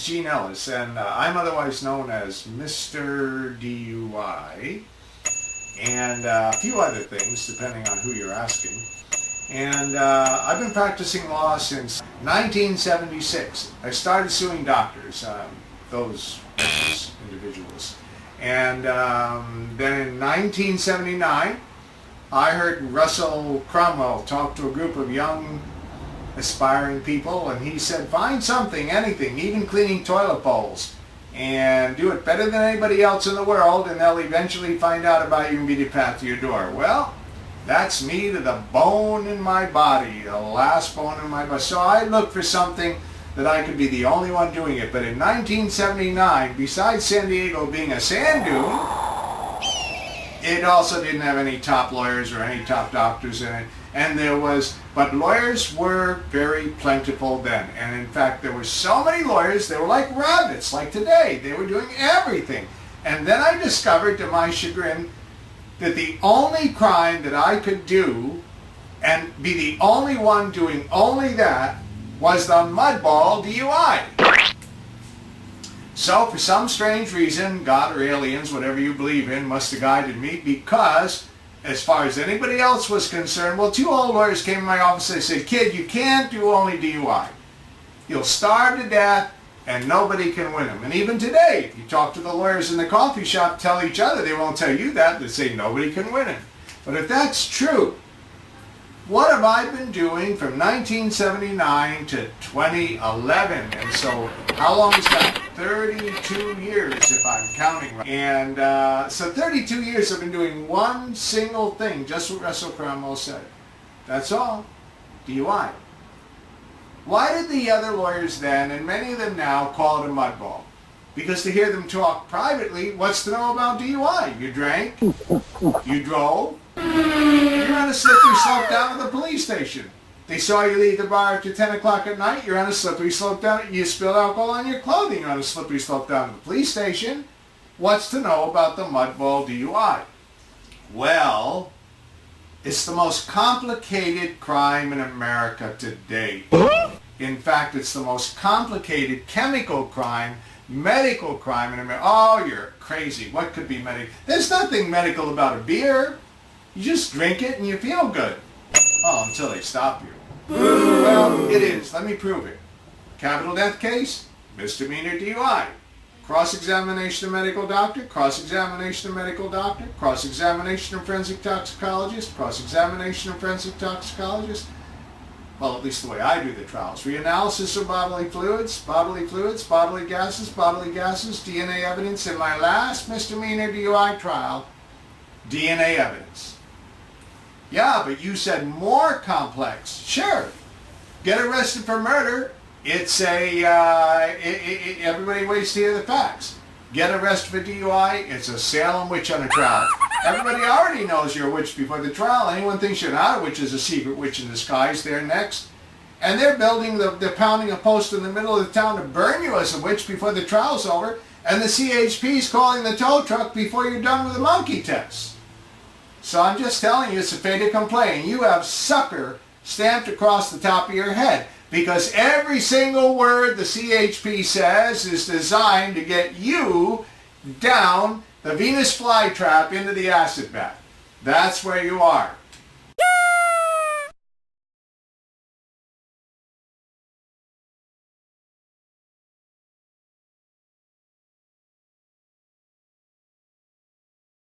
name's Gene Ellis, and I'm otherwise known as Mr. DUI, and a few other things, depending on who you're asking. And I've been practicing law since 1976. I started suing doctors, those individuals. And then in 1979, I heard Russell Cromwell talk to a group of young aspiring people, and he said, find something, anything, even cleaning toilet bowls, and do it better than anybody else in the world, and they'll eventually find out about you and beat a path to your door. Well, that's me to the bone in my body, the last bone in my body. So I looked for something that I could be the only one doing it. But in 1979, besides San Diego being a sand dune, it also didn't have any top lawyers or any top doctors in it. And but lawyers were very plentiful then. And in fact, there were so many lawyers, they were like rabbits, like today. They were doing everything. And then I discovered, to my chagrin, that the only crime that I could do and be the only one doing only that was the mudball DUI. So for some strange reason, God or aliens, whatever you believe in, must have guided me, because as far as anybody else was concerned, well, two old lawyers came in my office and they said, kid, you can't do only DUI. You'll starve to death and nobody can win them. And even today, if you talk to the lawyers in the coffee shop, tell each other, they won't tell you that. They say nobody can win him. But if that's true, what have I been doing from 1979 to 2011? And so how long is that? 32 years if I'm counting right. And so 32 years I've been doing one single thing, just what Russell Cromwell said. That's all. DUI. Why did the other lawyers then, and many of them now, call it a mudball? Because to hear them talk privately, what's to know about DUI? You drank, you drove, you're on a slippery slope down to the police station. They saw you leave the bar after 10 o'clock at night, you're on a slippery slope down, you spilled alcohol on your clothing, you're on a slippery slope down to the police station. What's to know about the mudball DUI? Well, it's the most complicated crime in America to date. In fact, it's the most complicated chemical crime, medical crime in America. Oh, you're crazy. What could be medical? There's nothing medical about a beer. You just drink it and you feel good. Oh, until they stop you. Well, it is. Let me prove it. Capital death case, misdemeanor DUI. Cross-examination of medical doctor, cross-examination of medical doctor, cross-examination of forensic toxicologist, cross-examination of forensic toxicologist. Well, at least the way I do the trials. Reanalysis of bodily fluids, bodily gases, DNA evidence. In my last misdemeanor DUI trial, DNA evidence. Yeah, but you said more complex. Sure. Get arrested for murder. It's everybody waits to hear the facts. Get arrested for DUI. It's a Salem witch on a trial. Everybody already knows you're a witch before the trial. Anyone thinks you're not a witch is a secret witch in disguise. They're next. And they're pounding a post in the middle of the town to burn you as a witch before the trial's over. And the CHP's calling the tow truck before you're done with the monkey test. So I'm just telling you, it's a fait accompli. You have sucker stamped across the top of your head. Because every single word the CHP says is designed to get you down the Venus flytrap into the acid bath. That's where you are.